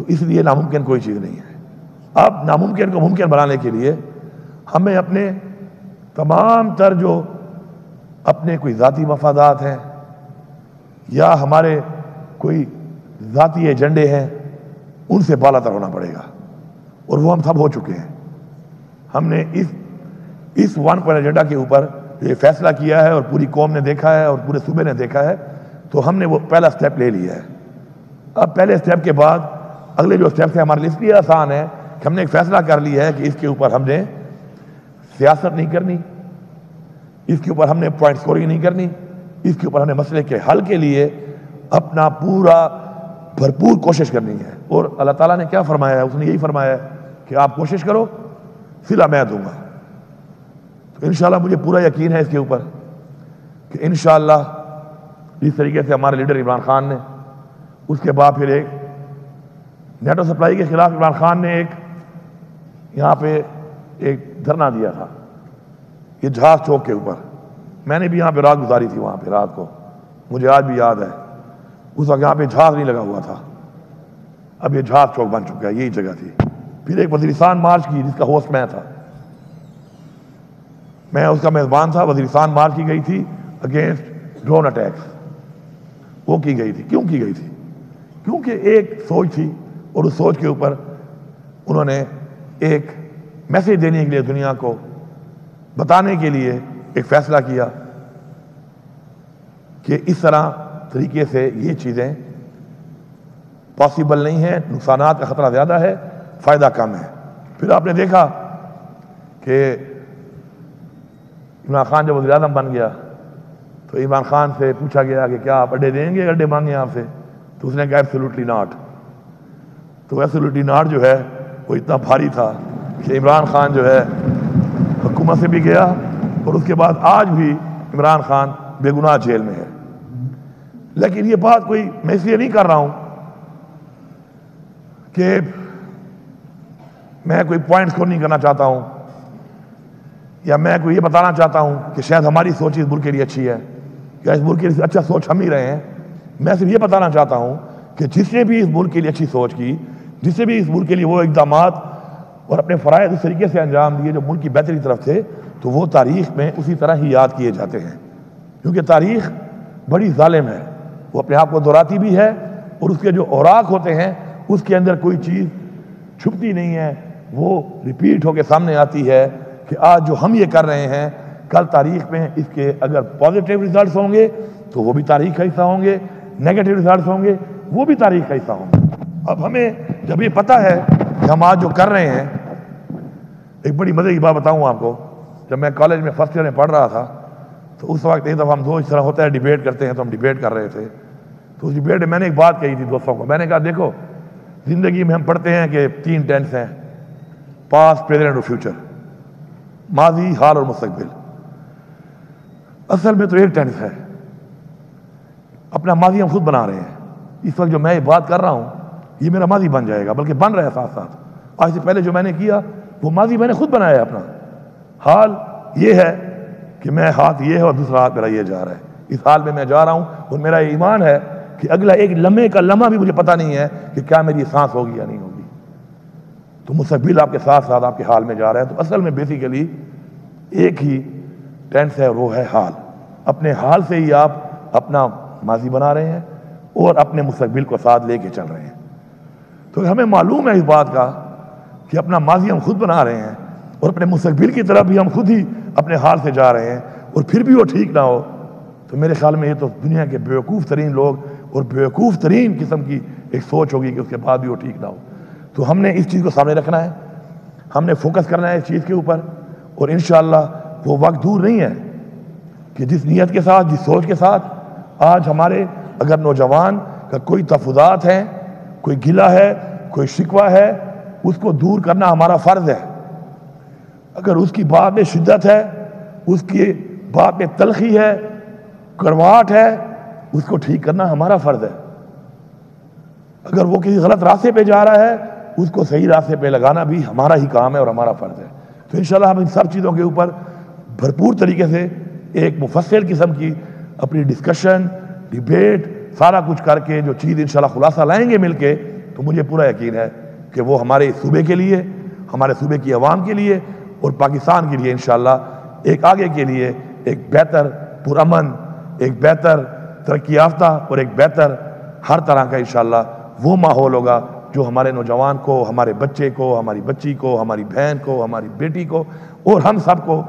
تو اس لیے ناممکن کوئی چیز نہیں ہے۔ اب ناممکن کو ممکن بنانے کے لیے ہمیں اپنے تمام تر جو اپنے کوئی ذاتی مفادات ہیں یا ہمارے کوئی ذاتی ایجنڈے ہیں ان سے بالا تر ہونا پڑے گا، اور وہ ہم سب ہو چکے ہیں۔ ہم نے اس 1 پوائنٹ ایجنڈا کے اوپر یہ فیصلہ کیا ہے اور پوری قوم نے دیکھا ہے اور پورے صوبے نے دیکھا ہے، تو ہم نے وہ پہلا سٹیپ لے لیا ہے۔ اب پہلے سٹیپ کے بعد اگلے جو سٹیپس ہیں ہمارے لیے اس لیے آسان ہے کہ ہم نے ایک فیصلہ کر لیا ہے کہ اس کے اوپر ہم نے سیاست نہیں کرنی، اس کے اوپر ہم نے پوائنٹ سکورنگ نہیں کرنی، اس کے اوپر ہم نے مسئلے کے حل کے لیے اپنا پورا بھرپور کوشش کرنی ہے۔ اور اللہ تعالیٰ نے کیا فرمایا ہے؟ اس نے یہی فرمایا ہے کہ آپ کوشش کرو، صلہ میں دوں گا۔ تو انشاءاللہ مجھے پورا یقین ہے اس کے اوپر کہ انشاءاللہ اس طریقے سے ہمارے لیڈر عمران خان نے، اس کے بعد پھر ایک نیٹو سپلائی کے خلاف عمران خان نے ایک یہاں پہ ایک دھرنا دیا تھا، یہ جہاز چوک کے اوپر۔ میں نے بھی یہاں پہ رات گزاری تھی، وہاں پہ رات کو مجھے آج بھی یاد ہے۔ اس وقت یہاں پہ جہاز نہیں لگا ہوا تھا، اب یہ جہاز چوک بن چکا ہے، یہی جگہ تھی۔ پھر ایک وزیرستان مارچ کی جس کا ہوسٹ میں تھا، میں اس کا میزبان تھا۔ وزیرستان مارچ کی گئی تھی اگینسٹ ڈرون اٹیکس، وہ کی گئی تھی۔ کیوں کی گئی تھی؟ کیونکہ ایک سوچ تھی، اور اس سوچ کے اوپر انہوں نے ایک میسج دینے کے لیے، دنیا کو بتانے کے لیے ایک فیصلہ کیا کہ اس طرح طریقے سے یہ چیزیں پاسبل نہیں ہیں، نقصانات کا خطرہ زیادہ ہے، فائدہ کم ہے۔ پھر آپ نے دیکھا کہ عمران خان جب وزیر اعظم بن گیا تو عمران خان سے پوچھا گیا کہ کیا آپ اڈے دیں گے، اڈے مانگیں آپ سے؟ تو اس نے کہا ایبسولوٹلی ناٹ۔ تو ایبسولوٹلی ناٹ جو ہے وہ اتنا بھاری تھا کہ عمران خان جو ہے حکومت سے بھی گیا، اور اس کے بعد آج بھی عمران خان بے گناہ جیل میں ہے۔ لیکن یہ بات کوئی میں اس لیے نہیں کر رہا ہوں کہ میں کوئی پوائنٹ سکور نہیں کرنا چاہتا ہوں، یا میں کوئی یہ بتانا چاہتا ہوں کہ شاید ہماری سوچ اس ملک کے لیے اچھی ہے، یا اس ملک کے لیے اچھا سوچ ہم ہی رہے ہیں۔ میں صرف یہ بتانا چاہتا ہوں کہ جس نے بھی اس ملک کے لیے اچھی سوچ کی، جس نے بھی اس ملک کے لیے وہ اقدامات اور اپنے فرائض اس طریقے سے انجام دیے جو ملک کی بہتری کی طرف تھے، تو وہ تاریخ میں اسی طرح ہی یاد کیے جاتے ہیں۔ کیونکہ تاریخ بڑی ظالم ہے، وہ اپنے آپ کو دہراتی بھی ہے، اور اس کے جو اوراق ہوتے ہیں اس کے اندر کوئی چیز چھپتی نہیں ہے، وہ ریپیٹ ہو کے سامنے آتی ہے کہ آج جو ہم یہ کر رہے ہیں، کل تاریخ میں اس کے اگر پازیٹیو ریزلٹس ہوں گے تو وہ بھی تاریخ کا حصہ ہوں گے، نیگیٹو ریزلٹس ہوں گے وہ بھی تاریخ کا حصہ ہوں گے۔ اب ہمیں جب یہ پتہ ہے کہ ہم آج جو کر رہے ہیں، ایک بڑی مزے کی بات بتاؤں آپ کو، جب میں کالج میں فرسٹ ایئر میں پڑھ رہا تھا تو اس وقت ایک دفعہ ہم دو اس طرح ہوتا ہے ڈیبیٹ کرتے ہیں، تو ہم ڈیبیٹ کر رہے تھے۔ تو اس ڈیبیٹ میں میں نے ایک بات کہی تھی دوستوں کو، میں نے کہا دیکھو زندگی میں ہم پڑھتے ہیں کہ 3 ٹینس ہیں، پاسٹ، پریزنٹ اور فیوچر، ماضی، حال اور مستقبل۔ اصل میں تو ایک ٹینس ہے، اپنا ماضی ہم خود بنا رہے ہیں۔ اس وقت جو میں یہ بات کر رہا ہوں یہ میرا ماضی بن جائے گا، بلکہ بن رہا ہے ساتھ ساتھ۔ آج سے پہلے جو میں نے کیا وہ ماضی میں نے خود بنایا ہے اپنا۔ حال یہ ہے کہ میں ہاتھ یہ ہے اور دوسرا ہاتھ میرا یہ جا رہا ہے، اس حال میں جا رہا ہوں، اور میرا یہ ایمان ہے کہ اگلا ایک لمحے کا لمحہ بھی مجھے پتہ نہیں ہے کہ کیا میری سانس ہوگی یا نہیں ہوگی۔ تو مستقبل آپ کے ساتھ ساتھ آپ کے حال میں جا رہا ہے۔ تو اصل میں بیسیکلی ایک ہی ٹینس ہے، وہ ہے حال۔ اپنے حال سے ہی آپ اپنا ماضی بنا رہے ہیں اور اپنے مستقبل کو ساتھ لے کے چل رہے ہیں۔ تو ہمیں معلوم ہے اس بات کا کہ اپنا ماضی ہم خود بنا رہے ہیں، اور اپنے مستقبل کی طرف بھی ہم خود ہی اپنے حال سے جا رہے ہیں، اور پھر بھی وہ ٹھیک نہ ہو تو میرے خیال میں یہ تو دنیا کے بیوقوف ترین لوگ اور بیوقوف ترین قسم کی ایک سوچ ہوگی کہ اس کے بعد بھی وہ ٹھیک نہ ہو۔ تو ہم نے اس چیز کو سامنے رکھنا ہے، ہم نے فوکس کرنا ہے اس چیز کے اوپر، اور انشاءاللہ وہ وقت دور نہیں ہے کہ جس نیت کے ساتھ، جس سوچ کے ساتھ آج ہمارے اگر نوجوان کا کوئی تفضات ہیں، کوئی گلہ ہے، کوئی شکوہ ہے، اس کو دور کرنا ہمارا فرض ہے۔ اگر اس کی بات میں شدت ہے، اس کی بات میں تلخی ہے، کڑواہٹ ہے، اس کو ٹھیک کرنا ہمارا فرض ہے۔ اگر وہ کسی غلط راستے پہ جا رہا ہے، اس کو صحیح راستے پہ لگانا بھی ہمارا ہی کام ہے اور ہمارا فرض ہے۔ تو انشاءاللہ ہم ان سب چیزوں کے اوپر بھرپور طریقے سے ایک مفصل قسم کی اپنی ڈسکشن، ڈیبیٹ، سارا کچھ کر کے جو چیز انشاءاللہ خلاصہ لائیں گے مل کے، تو مجھے پورا یقین ہے کہ وہ ہمارے صوبے کے لیے، ہمارے صوبے کی عوام کے لیے اور پاکستان کے لیے انشاءاللہ ایک آگے کے لیے ایک بہتر پرامن، ایک بہتر ترقی یافتہ اور ایک بہتر ہر طرح کا انشاءاللہ وہ ماحول ہوگا جو ہمارے نوجوان کو، ہمارے بچے کو، ہماری بچی کو، ہماری بہن کو، ہماری بیٹی کو اور ہم سب کو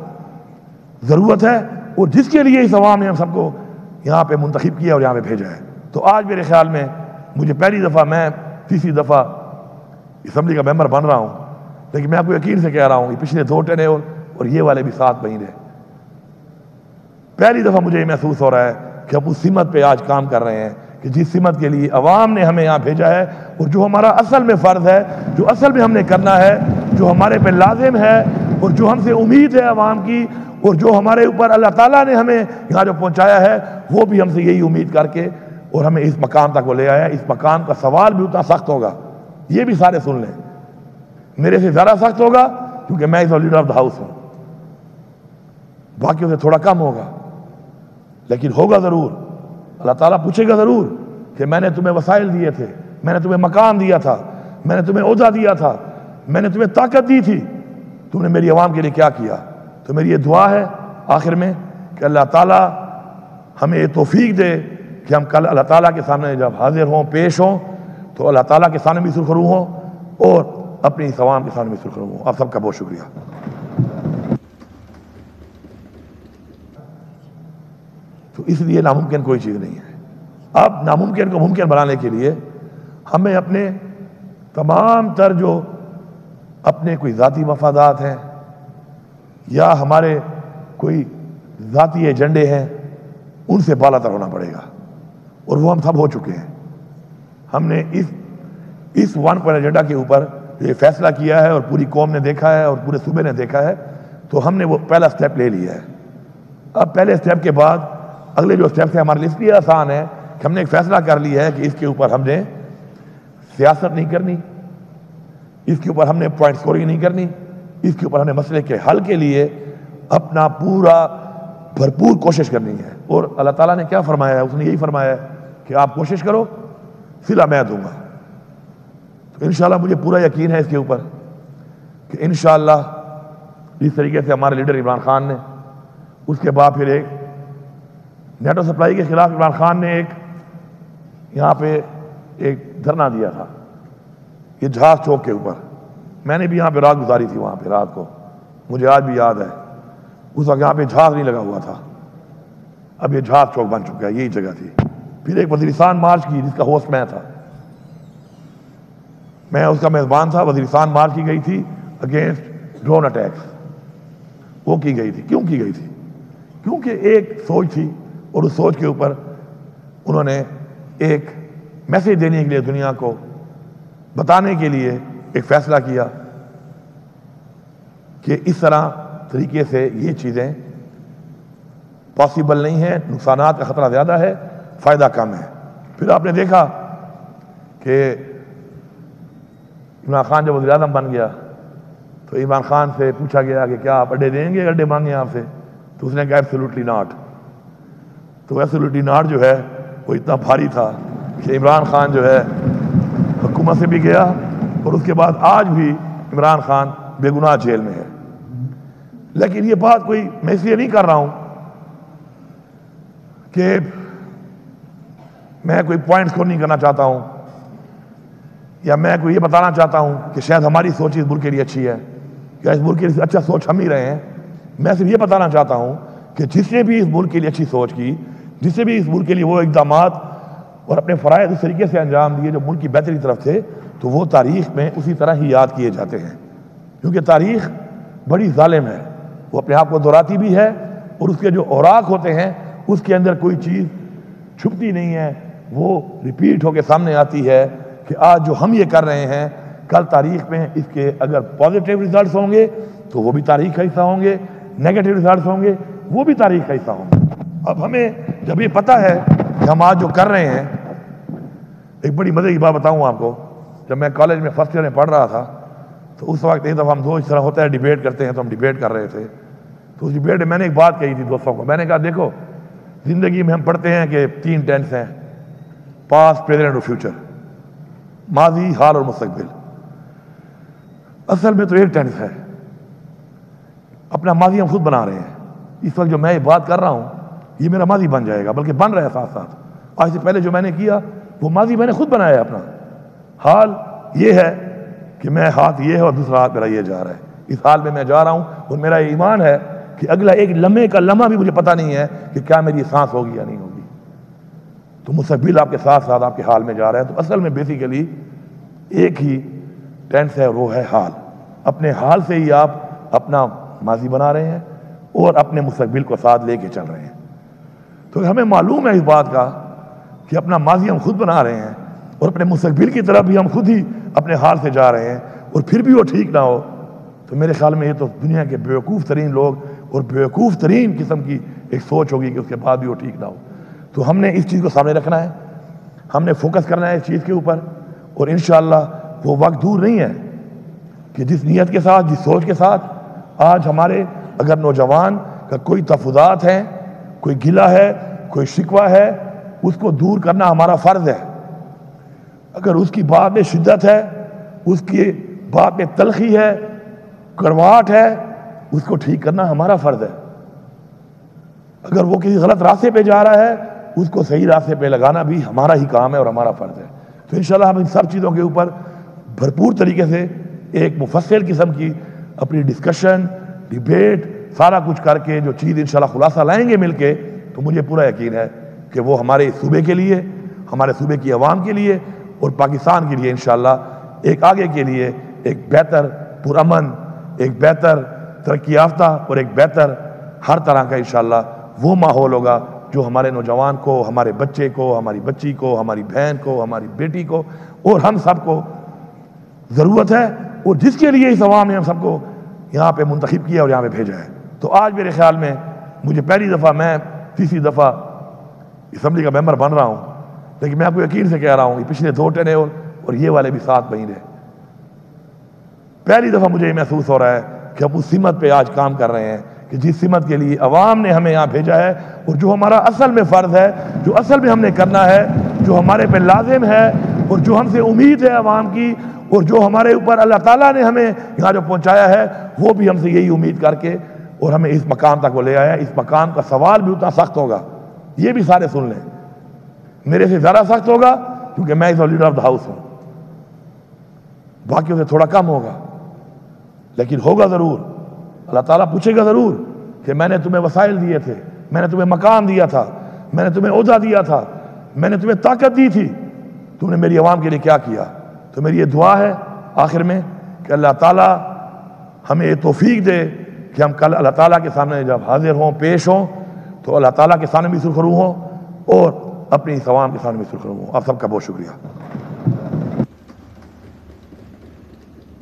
ضرورت ہے، اور جس کے لیے اس عوام نے ہم سب کو یہاں پہ منتخب کیا اور یہاں پہ بھیجا ہے۔ تو آج میرے خیال میں مجھے پہلی دفعہ، میں تیسری دفعہ اسمبلی کا ممبر بن رہا ہوں، لیکن میں آپ کو یقین سے کہہ رہا ہوں یہ پچھلے 2 ٹرن اور یہ والے بھی 7 مہینے، پہلی دفعہ مجھے یہ محسوس ہو رہا ہے کہ ہم اس سمت پہ آج کام کر رہے ہیں کہ جس سمت کے لیے عوام نے ہمیں یہاں بھیجا ہے، اور جو ہمارا اصل میں فرض ہے، جو اصل میں ہم نے کرنا ہے، جو ہمارے پہ لازم ہے اور جو ہم سے امید ہے عوام کی، اور جو ہمارے اوپر اللہ تعالیٰ نے ہمیں یہاں جو پہنچایا ہے، وہ بھی ہم سے یہی امید کر کے اور ہمیں اس مقام تک وہ لے آیا۔ اس مقام کا سوال بھی اتنا سخت ہوگا، یہ بھی سارے سن لیں، میرے سے زیادہ سخت ہوگا کیونکہ میں اس لیڈر آف دا ہاؤس ہوں، باقیوں سے تھوڑا کم ہوگا، لیکن ہوگا ضرور۔ اللہ تعالیٰ پوچھے گا ضرور کہ میں نے تمہیں وسائل دیے تھے، میں نے تمہیں مقام دیا تھا، میں نے تمہیں عہدہ دیا تھا، میں نے تمہیں طاقت دی تھی، تم نے میری عوام کے لیے کیا کیا؟ تو میری یہ دعا ہے آخر میں کہ اللہ تعالیٰ ہمیں یہ توفیق دے کہ ہم کل اللہ تعالیٰ کے سامنے جب حاضر ہوں، پیش ہوں، تو اللہ تعالیٰ کے سامنے بھی سرخرو ہوں اور اپنی اس عوام کے سامنے بھی سرخرو ہوں۔ آپ سب کا بہت شکریہ۔ تو اس لیے ناممکن کوئی چیز نہیں ہے۔ اب ناممکن کو ممکن بنانے کے لیے ہمیں اپنے تمام تر جو اپنے کوئی ذاتی مفادات ہیں یا ہمارے کوئی ذاتی ایجنڈے ہیں، ان سے بالا تر ہونا پڑے گا، اور وہ ہم سب ہو چکے ہیں۔ ہم نے اس 1 پوائنٹ ایجنڈا کے اوپر یہ فیصلہ کیا ہے اور پوری قوم نے دیکھا ہے اور پورے صوبے نے دیکھا ہے، تو ہم نے وہ پہلا سٹیپ لے لیا ہے۔ اب پہلے سٹیپ کے بعد اگلے جو سٹیپ سے ہمارے لیے اس لیے آسان ہے کہ ہم نے ایک فیصلہ کر لیا ہے کہ اس کے اوپر ہم نے سیاست نہیں کرنی، اس کے اوپر ہم نے پوائنٹ سکورنگ نہیں کرنی، اس کے اوپر ہم نے مسئلے کے حل کے لیے اپنا پورا بھرپور کوشش کرنی ہے۔ اور اللہ تعالیٰ نے کیا فرمایا ہے؟ اس نے یہی فرمایا ہے کہ آپ کوشش کرو، صلہ میں دوں گا۔ تو انشاءاللہ مجھے پورا یقین ہے اس کے اوپر کہ انشاءاللہ جس طریقے سے ہمارے لیڈر عمران خان نے، اس کے بعد پھر ایک نیٹو سپلائی کے خلاف عمران خان نے ایک یہاں پہ ایک دھرنا دیا تھا، یہ جہاز چوک کے اوپر، میں نے بھی یہاں پہ رات گزاری تھی، وہاں پہ رات کو مجھے آج بھی یاد ہے۔ اس وقت یہاں پہ جہاز نہیں لگا ہوا تھا، اب یہ جہاز چوک بن چکا ہے، یہی جگہ تھی۔ پھر ایک وزیرستان مارچ کی جس کا ہوسٹ میں تھا، میں اس کا میزبان تھا۔ وزیرستان مارچ کی گئی تھی اگینسٹ ڈرون اٹیکس، وہ کی گئی تھی۔ کیوں کی گئی تھی؟ کیونکہ ایک سوچ تھی، اور اس سوچ کے اوپر انہوں نے ایک میسیج دینے کے لیے، دنیا کو بتانے کے لیے ایک فیصلہ کیا کہ اس طرح طریقے سے یہ چیزیں پاسبل نہیں ہیں، نقصانات کا خطرہ زیادہ ہے، فائدہ کم ہے۔ پھر آپ نے دیکھا کہ عمران خان جب وزیر اعظم بن گیا تو عمران خان سے پوچھا گیا کہ کیا آپ اڈے دیں گے، اڈے مانگے آپ سے؟ تو اس نے کہا ایبسولوٹلی ناٹ۔ تو ایبسولوٹلی ناٹ جو ہے وہ اتنا بھاری تھا کہ عمران خان جو ہے حکومت سے بھی گیا، اور اس کے بعد آج بھی عمران خان بے گناہ جیل میں ہے۔ لیکن یہ بات کوئی، میں اس لیے نہیں کر رہا ہوں کہ میں کوئی پوائنٹ سکور نہیں کرنا چاہتا ہوں، یا میں کوئی یہ بتانا چاہتا ہوں کہ شاید ہماری سوچ اس ملک کے لیے اچھی ہے، یا اس ملک کے لیے اچھا سوچ ہم ہی رہے ہیں۔ میں صرف یہ بتانا چاہتا ہوں کہ جس نے بھی اس ملک کے لیے اچھی سوچ کی، جس نے بھی اس ملک کے لیے وہ اقدامات اور اپنے فرائض اس طریقے سے انجام دیے جو ملک کی بہتری کی طرف تھے، تو وہ تاریخ میں اسی طرح ہی یاد کیے جاتے ہیں، کیونکہ تاریخ بڑی ظالم ہے، وہ اپنے آپ کو دہراتی بھی ہے، اور اس کے جو اوراق ہوتے ہیں اس کے اندر کوئی چیز چھپتی نہیں ہے، وہ ریپیٹ ہو کے سامنے آتی ہے کہ آج جو ہم یہ کر رہے ہیں، کل تاریخ میں اس کے اگر پازیٹیو ریزلٹس ہوں گے تو وہ بھی تاریخ کا حصہ ہوں گے، نیگیٹو ریزلٹس ہوں گے وہ بھی تاریخ کا حصہ ہوں گے۔ اب ہمیں جب یہ پتہ ہے کہ ہم آج جو کر رہے ہیں، ایک بڑی مزے کی بات بتاؤں آپ کو، جب میں کالج میں فرسٹ ایئر میں پڑھ رہا تھا تو اس وقت ایک دفعہ ہم دو اس طرح ہوتا ہے ڈیبیٹ کرتے ہیں، تو ہم ڈیبیٹ کر رہے تھے، تو اس ڈیبیٹ میں میں نے ایک بات کہی تھی دوستوں کو، میں نے کہا دیکھو زندگی میں ہم پڑھتے ہیں کہ 3 ٹینس ہیں، پاسٹ، پریزنٹ اور فیوچر۔ ماضی، حال اور مستقبل۔ اصل میں تو ایک ٹینس ہے، اپنا ماضی ہم خود بنا رہے ہیں۔ اس وقت جو میں یہ بات کر رہا ہوں یہ میرا ماضی بن جائے گا، بلکہ بن رہا ہے ساتھ ساتھ۔ آج سے پہلے جو میں نے کیا وہ ماضی میں نے خود بنایا ہے اپنا۔ حال یہ ہے کہ میں ہاتھ یہ ہے اور دوسرا ہاتھ میرا یہ جا رہا ہے، اس حال میں میں جا رہا ہوں، اور میرا یہ ایمان ہے کہ اگلا ایک لمحے کا لمحہ بھی مجھے پتہ نہیں ہے کہ کیا میری سانس ہوگی یا نہیں ہوگی۔ تو مستقبل آپ کے ساتھ ساتھ آپ کے حال میں جا رہا ہے۔ تو اصل میں بیسیکلی ایک ہی ٹینس ہے، وہ ہے حال۔ اپنے حال سے ہی آپ اپنا ماضی بنا رہے ہیں اور اپنے مستقبل کو ساتھ لے کے چل رہے ہیں۔ تو ہمیں معلوم ہے اس بات کا کہ اپنا ماضی ہم خود بنا رہے ہیں اور اپنے مستقبل کی طرف بھی ہم خود ہی اپنے حال سے جا رہے ہیں، اور پھر بھی وہ ٹھیک نہ ہو تو میرے خیال میں یہ تو دنیا کے بیوقوف ترین لوگ اور بیوقوف ترین قسم کی ایک سوچ ہوگی کہ اس کے بعد بھی وہ ٹھیک نہ ہو۔ تو ہم نے اس چیز کو سامنے رکھنا ہے، ہم نے فوکس کرنا ہے اس چیز کے اوپر، اور انشاءاللہ وہ وقت دور نہیں ہے کہ جس نیت کے ساتھ، جس سوچ کے ساتھ آج ہمارے اگر نوجوان کا کوئی تفضات ہیں، کوئی گلہ ہے، کوئی شکوہ ہے، اس کو دور کرنا ہمارا فرض ہے۔ اگر اس کی بات میں شدت ہے، اس کی بات میں تلخی ہے، کڑواہٹ ہے، اس کو ٹھیک کرنا ہمارا فرض ہے۔ اگر وہ کسی غلط راستے پہ جا رہا ہے، اس کو صحیح راستے پہ لگانا بھی ہمارا ہی کام ہے اور ہمارا فرض ہے۔ تو انشاءاللہ ہم ان سب چیزوں کے اوپر بھرپور طریقے سے ایک مفصل قسم کی اپنی ڈسکشن، ڈیبیٹ، سارا کچھ کر کے جو چیز انشاءاللہ خلاصہ لائیں گے مل کے، تو مجھے پورا یقین ہے کہ وہ ہمارے صوبے کے لیے، ہمارے صوبے کی عوام کے لیے اور پاکستان کے لیے انشاءاللہ ایک آگے کے لیے ایک بہتر پرامن، ایک بہتر ترقی یافتہ اور ایک بہتر ہر طرح کا انشاءاللہ وہ ماحول ہوگا جو ہمارے نوجوان کو، ہمارے بچے کو، ہماری بچی کو، ہماری بہن کو، ہماری بیٹی کو اور ہم سب کو ضرورت ہے، اور جس کے لیے اس عوام نے ہم سب کو یہاں پہ منتخب کیا اور یہاں پہ بھیجا ہے۔ تو آج میرے خیال میں مجھے پہلی دفعہ، میں تیسری دفعہ اسمبلی کا ممبر بن رہا ہوں، لیکن میں آپ کو یقین سے کہہ رہا ہوں یہ پچھلے 2 ٹرم اور یہ والے بھی 7 مہینے پہلی دفعہ مجھے یہ محسوس ہو رہا ہے کہ ہم اس سمت پہ آج کام کر رہے ہیں کہ جس سمت کے لیے عوام نے ہمیں یہاں بھیجا ہے، اور جو ہمارا اصل میں فرض ہے، جو اصل میں ہم نے کرنا ہے، جو ہمارے پہ لازم ہے اور جو ہم سے امید ہے عوام کی، اور جو ہمارے اوپر اللہ تعالیٰ نے ہمیں یہاں جو پہنچایا ہے، وہ بھی ہم سے یہی امید کر کے اور ہمیں اس مقام تک وہ لے آیا۔ اس مقام کا سوال بھی اتنا سخت ہوگا، یہ بھی سارے سن لیں، میرے سے زیادہ سخت ہوگا کیونکہ میں لیڈر آف دا ہاؤس ہوں، باقیوں سے تھوڑا کم ہوگا، لیکن ہوگا ضرور۔ اللہ تعالیٰ پوچھے گا ضرور کہ میں نے تمہیں وسائل دیے تھے، میں نے تمہیں مقام دیا تھا، میں نے تمہیں عہدہ دیا تھا، میں نے تمہیں طاقت دی تھی، تم نے میری عوام کے لیے کیا کیا؟ تو میری یہ دعا ہے آخر میں کہ اللہ تعالیٰ ہمیں یہ توفیق دے کہ ہم کل اللہ تعالیٰ کے سامنے جب حاضر ہوں، پیش ہوں، تو اللہ تعالیٰ کے سامنے بھی سرخرو ہوں اور اپنی اس عوام کے سامنے بھی سرخرو ہوں۔ آپ سب کا بہت شکریہ۔